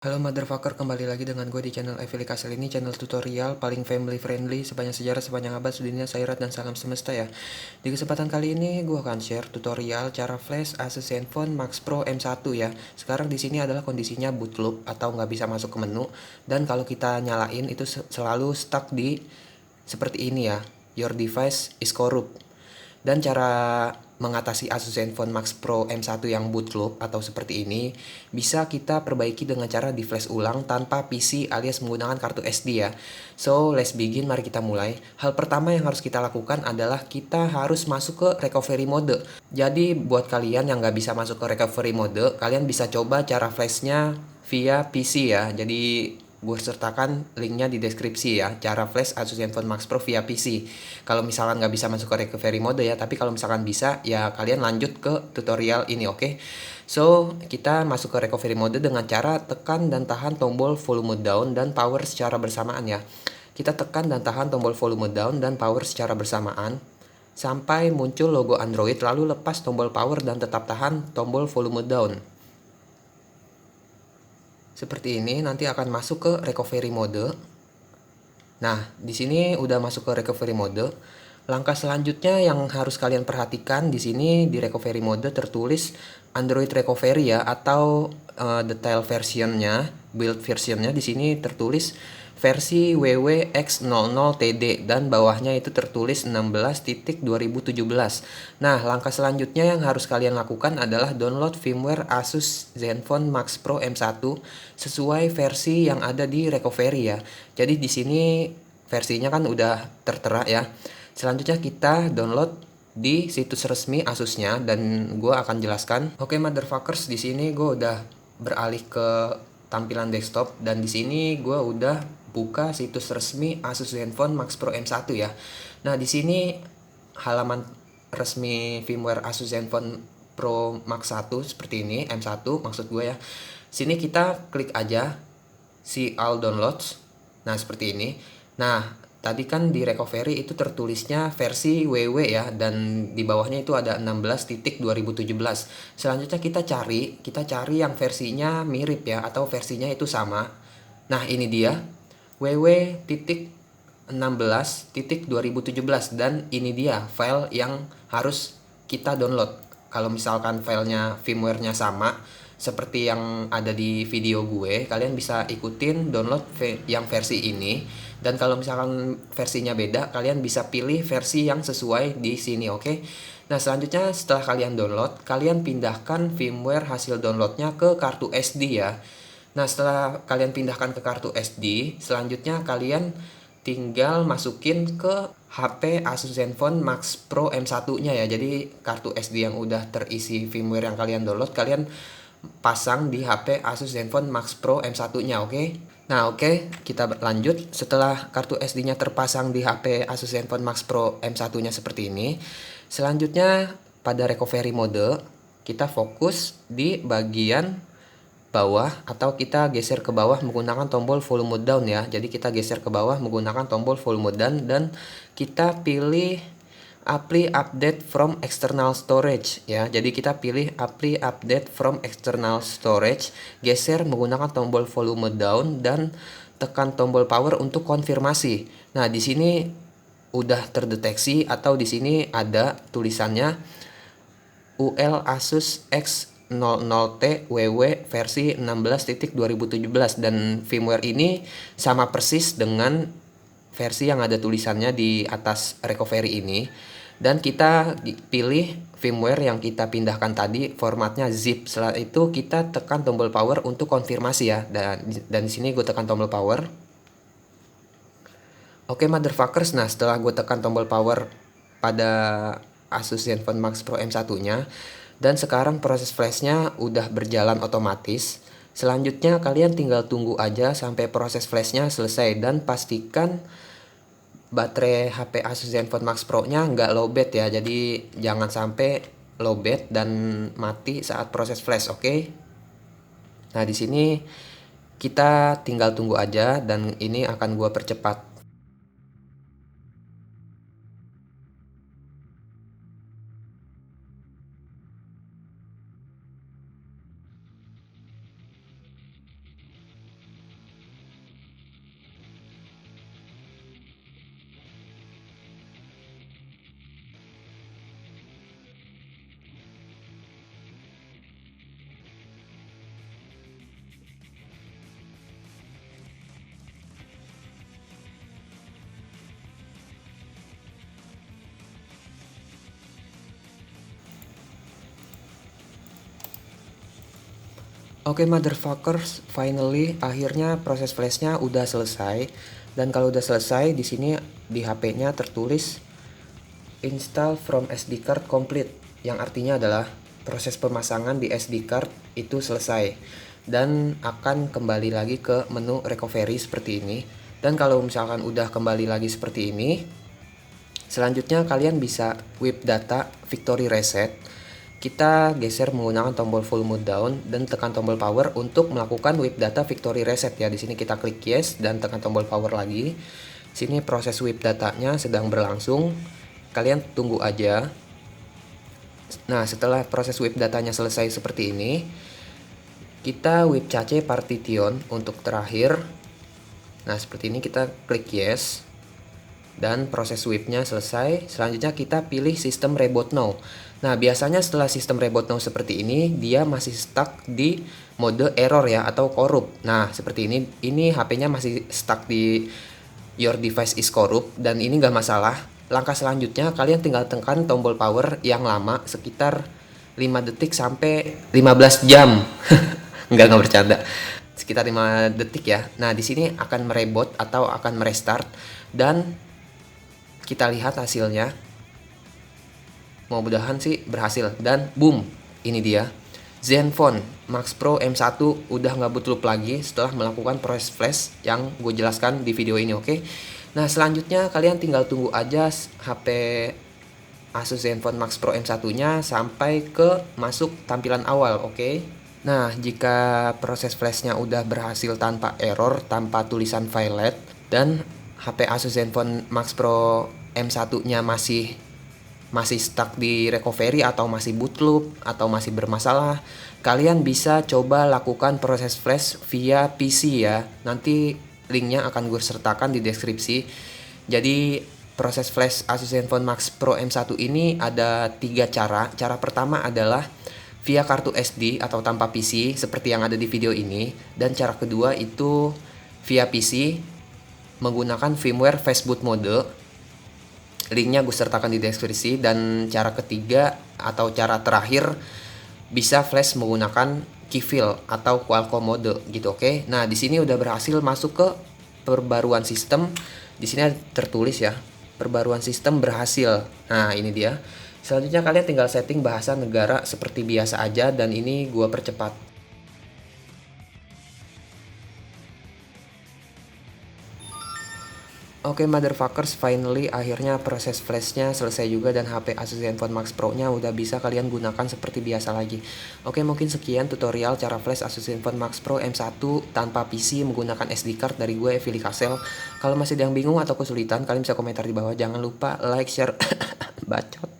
Halo motherfucker, kembali lagi dengan gue di channel Evili Kasel. Ini channel tutorial paling family friendly sepanjang sejarah, sepanjang abad, sedunia, sairat, dan salam semesta ya. Di kesempatan kali ini gue akan share tutorial cara flash Asus Zenfone Max Pro M1 ya. Sekarang di sini adalah kondisinya boot loop atau nggak bisa masuk ke menu. Dan kalau kita nyalain itu selalu stuck di seperti ini ya. Your device is corrupt. Dan cara mengatasi Asus Zenfone Max Pro M1 yang boot loop atau seperti ini bisa kita perbaiki dengan cara di flash ulang tanpa PC alias menggunakan kartu SD ya. So let's begin, mari kita mulai. Hal pertama yang harus kita lakukan adalah kita harus masuk ke recovery mode. Jadi buat kalian yang nggak bisa masuk ke recovery mode, kalian bisa coba cara flashnya via PC ya. Jadi gue sertakan linknya di deskripsi ya, cara flash Asus Zenfone Max Pro via PC. Kalau misalkan nggak bisa masuk ke recovery mode ya, tapi kalau misalkan bisa ya kalian lanjut ke tutorial ini, oke? So kita masuk ke recovery mode dengan cara tekan dan tahan tombol volume down dan power secara bersamaan ya. Kita tekan dan tahan tombol volume down dan power secara bersamaan sampai muncul logo Android, lalu lepas tombol power dan tetap tahan tombol volume down. Seperti ini, nanti akan masuk ke recovery mode. Nah, di sini udah masuk ke recovery mode. Langkah selanjutnya yang harus kalian perhatikan di sini di recovery mode tertulis Android recovery ya, atau detail versionnya, build versionnya di sini tertulis versi WWX00TD dan bawahnya itu tertulis 16.2017. Nah, langkah selanjutnya yang harus kalian lakukan adalah download firmware Asus Zenfone Max Pro M1 sesuai versi yang ada di recovery ya. Jadi di sini versinya kan udah tertera ya. Selanjutnya kita download di situs resmi Asusnya dan gue akan jelaskan. Oke motherfuckers, di sini gue udah beralih ke tampilan desktop dan di sini gue udah buka situs resmi Asus Zenfone Max Pro M1 ya. Nah, di sini halaman resmi firmware Asus Zenfone Pro Max 1 seperti ini, M1 maksud gue ya. Sini kita klik aja see all downloads. Nah, seperti ini. Nah, tadi kan di recovery itu tertulisnya versi WW ya, dan di bawahnya itu ada 16.2017. Selanjutnya kita cari yang versinya mirip ya, atau versinya itu sama. Nah, ini dia WW.16.2017 dan ini dia file yang harus kita download. Kalau misalkan filenya firmware-nya sama seperti yang ada di video gue, kalian bisa ikutin download yang versi ini. Dan kalau misalkan versinya beda, kalian bisa pilih versi yang sesuai di sini, oke? Nah, selanjutnya setelah kalian download, kalian pindahkan firmware hasil downloadnya ke kartu SD ya. Nah, setelah kalian pindahkan ke kartu SD, selanjutnya kalian tinggal masukin ke HP Asus Zenfone Max Pro M1-nya ya. Jadi kartu SD yang udah terisi firmware yang kalian download, kalian pasang di HP Asus Zenfone Max Pro M1-nya, oke? Nah, oke, kita lanjut. Setelah kartu SD-nya terpasang di HP Asus Zenfone Max Pro M1-nya seperti ini, selanjutnya pada recovery mode, kita fokus di bagian bawah atau kita geser ke bawah menggunakan tombol volume down ya. Jadi kita geser ke bawah menggunakan tombol volume down dan kita pilih apply update from external storage ya. Jadi kita pilih apply update from external storage, geser menggunakan tombol volume down dan tekan tombol power untuk konfirmasi. Nah, di sini udah terdeteksi atau di sini ada tulisannya UL Asus X00T WW versi 16.2017 dan firmware ini sama persis dengan versi yang ada tulisannya di atas recovery ini. Dan kita pilih firmware yang kita pindahkan tadi formatnya zip. Setelah itu kita tekan tombol power untuk konfirmasi ya. Dan di sini gue tekan tombol power. Oke motherfuckers, nah setelah gue tekan tombol power pada Asus Zenfone Max Pro M1-nya dan sekarang proses flashnya udah berjalan otomatis. Selanjutnya kalian tinggal tunggu aja sampai proses flashnya selesai dan pastikan baterai HP Asus Zenfone Max Pro-nya nggak lowbat ya. Jadi jangan sampai lowbat dan mati saat proses flash, oke? Nah, di sini kita tinggal tunggu aja dan ini akan gua percepat. Oke motherfuckers, finally akhirnya proses flashnya udah selesai. Dan kalau udah selesai, di sini di HP-nya tertulis install from SD card complete, yang artinya adalah proses pemasangan di SD card itu selesai dan akan kembali lagi ke menu recovery seperti ini. Dan kalau misalkan udah kembali lagi seperti ini, selanjutnya kalian bisa wipe data factory reset. Kita geser menggunakan tombol full mode down dan tekan tombol power untuk melakukan wipe data factory reset ya. Di sini kita klik yes dan tekan tombol power lagi. Sini proses wipe datanya sedang berlangsung. Kalian tunggu aja. Nah, setelah proses wipe datanya selesai seperti ini, kita wipe cache partition untuk terakhir. Nah, seperti ini kita klik yes. Dan proses wipe-nya selesai. Selanjutnya kita pilih sistem reboot now. Nah, biasanya setelah sistem reboot now seperti ini, dia masih stuck di mode error ya, atau korup. Nah, seperti ini. Ini HP-nya masih stuck di your device is corrupt, dan ini nggak masalah. Langkah selanjutnya, kalian tinggal tekan tombol power yang lama, sekitar 5 detik sampai 15 jam. Nggak bercanda. Sekitar 5 detik ya. Nah, di sini akan mereboot atau akan merestart, dan kita lihat hasilnya. Mudah-mudahan sih berhasil. Dan boom, ini dia Zenfone Max Pro M1 udah nggak bootloop lagi setelah melakukan proses flash yang gue jelaskan di video ini, oke? Nah, selanjutnya kalian tinggal tunggu aja HP Asus Zenfone Max Pro M1-nya sampai ke masuk tampilan awal, oke? Nah, jika proses flashnya udah berhasil tanpa error, tanpa tulisan violet, dan HP Asus Zenfone Max Pro M1-nya masih stuck di recovery atau masih bootloop atau masih bermasalah, kalian bisa coba lakukan proses flash via PC ya. Nanti linknya akan gue sertakan di deskripsi. Jadi proses flash Asus Zenfone Max Pro M1 ini ada 3 cara. Cara pertama adalah via kartu SD atau tanpa PC seperti yang ada di video ini. Dan cara kedua itu via PC menggunakan firmware fast boot mode. Linknya gue sertakan di deskripsi. Dan cara ketiga atau cara terakhir bisa flash menggunakan Keyfill atau Qualcomm mode gitu, oke? Nah, di sini udah berhasil masuk ke perbaruan sistem. Di sini tertulis ya, perbaruan sistem berhasil. Nah, ini dia. Selanjutnya kalian tinggal setting bahasa negara seperti biasa aja, dan ini gue percepat. Oke motherfuckers, finally akhirnya proses flashnya selesai juga dan HP Asus Zenfone Max Pro nya udah bisa kalian gunakan seperti biasa lagi. Oke, mungkin sekian tutorial cara flash Asus Zenfone Max Pro M1 tanpa PC menggunakan SD card dari gue, Evili Kasel. Kalau masih ada yang bingung atau kesulitan, kalian bisa komentar di bawah. Jangan lupa like, share, bacot.